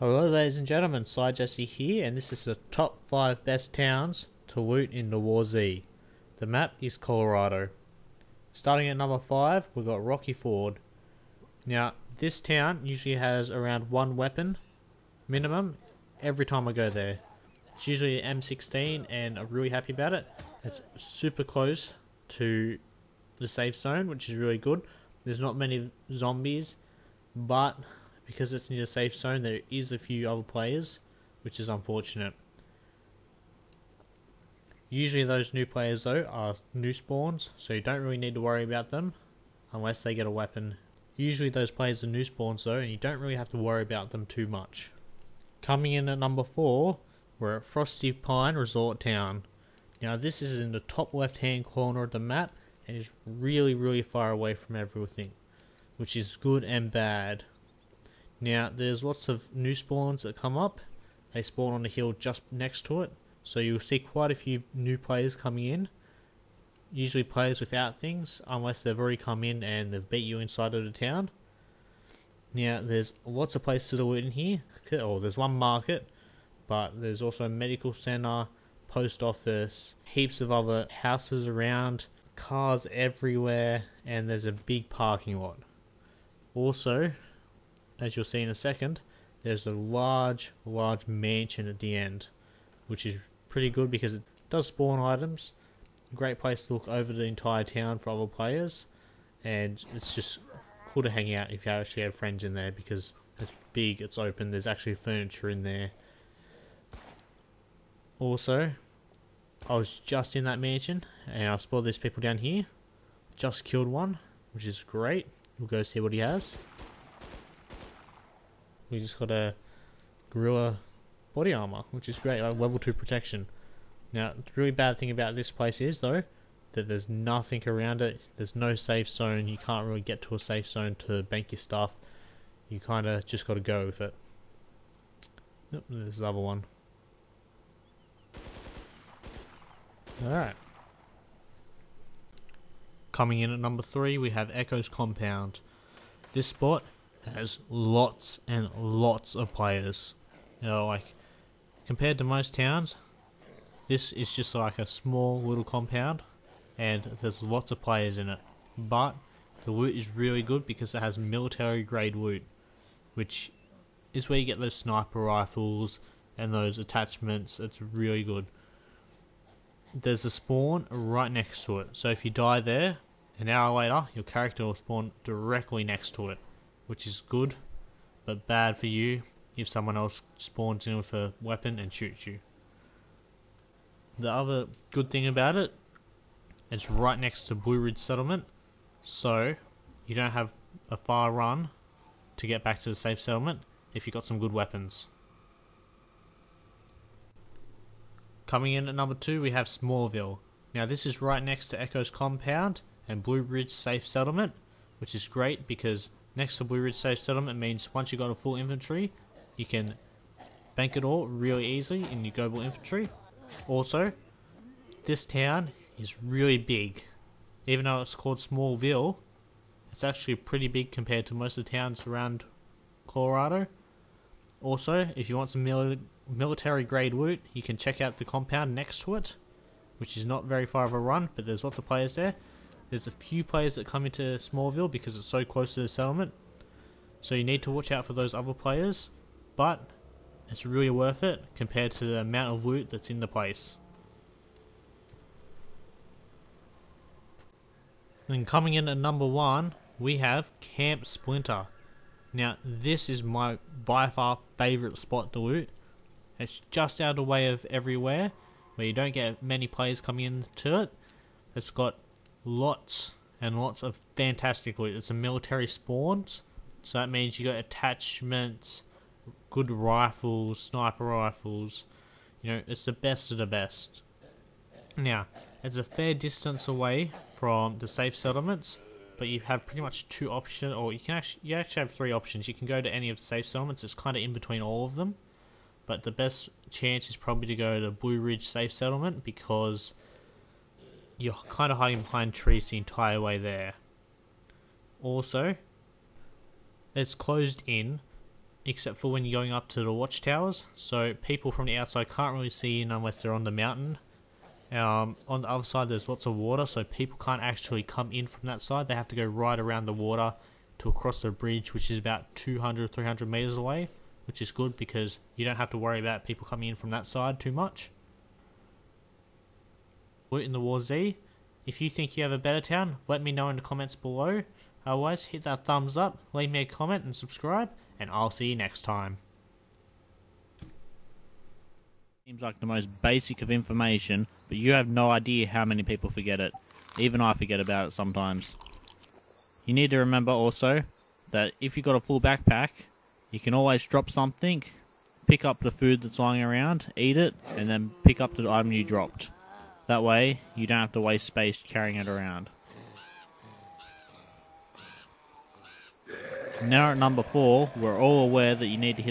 Hello ladies and gentlemen, Sly Jesse here, and this is the top 5 best towns to loot in the War Z. The map is Colorado. Starting at number 5, we've got Rocky Ford. Now, this town usually has around one weapon minimum every time I go there. It's usually an M16 and I'm really happy about it. It's super close to the safe zone, which is really good. There's not many zombies, but because it's near the safe zone, there is a few other players, which is unfortunate. Usually those new players though are new spawns, so you don't really need to worry about them unless they get a weapon. Usually those players are new spawns though, and you don't really have to worry about them too much. Coming in at number 4, we're at Frosty Pine Resort Town. Now this is in the top left hand corner of the map and is really far away from everything, which is good and bad. Now there's lots of new spawns that come up. They spawn on the hill just next to it, so you'll see quite a few new players coming in. Usually players without things, unless they've already come in and they've beat you inside of the town. Now there's lots of places to loot in here. Oh, there's one market, but there's also a medical center, post office, heaps of other houses around, cars everywhere, and there's a big parking lot. Also, as you'll see in a second, there's a large mansion at the end, which is pretty good because it does spawn items. Great place to look over the entire town for other players, and it's just cool to hang out if you actually have friends in there because it's big, it's open, there's actually furniture in there. Also, I was just in that mansion and I spotted these people down here. Just killed one, which is great. We'll go see what he has. We just got a gorilla body armor, which is great, like level 2 protection. Now, the really bad thing about this place is, though, that there's nothing around it. There's no safe zone. You can't really get to a safe zone to bank your stuff. You kind of just got to go with it. Yep, there's the other one. Alright. Coming in at number 3, we have Echo's Compound. This spot has lots and lots of players. You know, like, compared to most towns, this is just like a small little compound and there's lots of players in it. But the loot is really good because it has military grade loot, which is where you get those sniper rifles and those attachments. It's really good. There's a spawn right next to it, so if you die there, an hour later your character will spawn directly next to it, which is good, but bad for you if someone else spawns in with a weapon and shoots you. The other good thing about it, it's right next to Blue Ridge Settlement, so you don't have a far run to get back to the safe settlement if you've got some good weapons. Coming in at number 2, we have Smallville. Now this is right next to Echo's Compound and Blue Ridge Safe Settlement, which is great because next to Blue Ridge Safe Settlement means once you've got a full inventory, you can bank it all really easily in your global infantry. Also, this town is really big. Even though it's called Smallville, it's actually pretty big compared to most of the towns around Colorado. Also, if you want some military grade loot, you can check out the compound next to it, which is not very far of a run, but there's lots of players there. There's a few players that come into Smallville because it's so close to the settlement, so you need to watch out for those other players, but it's really worth it compared to the amount of loot that's in the place. And coming in at number 1, we have Camp Splinter. Now this is my by far favourite spot to loot. It's just out of the way of everywhere, where you don't get many players coming into it. It's got lots and lots of fantastic loot. It's a military spawns, so that means you got attachments, good rifles, sniper rifles. You know, it's the best of the best. Now, it's a fair distance away from the safe settlements, but you have pretty much 2 options, or you actually have 3 options. You can go to any of the safe settlements. It's kind of in between all of them, but the best chance is probably to go to Blue Ridge Safe Settlement because you're kind of hiding behind trees the entire way there. Also, it's closed in except for when you're going up to the watchtowers, so people from the outside can't really see in unless they're on the mountain. On the other side there's lots of water, so people can't actually come in from that side. They have to go right around the water to across the bridge, which is about 200-300 meters away, which is good because you don't have to worry about people coming in from that side too much. Loot in the War Z. If you think you have a better town, let me know in the comments below. Otherwise, hit that thumbs up, leave me a comment and subscribe, and I'll see you next time. Seems like the most basic of information, but you have no idea how many people forget it. Even I forget about it sometimes. You need to remember also that if you've got a full backpack, you can always drop something, pick up the food that's lying around, eat it, and then pick up the item you dropped. That way, you don't have to waste space carrying it around. Now at number 4, we're all aware that you need to hit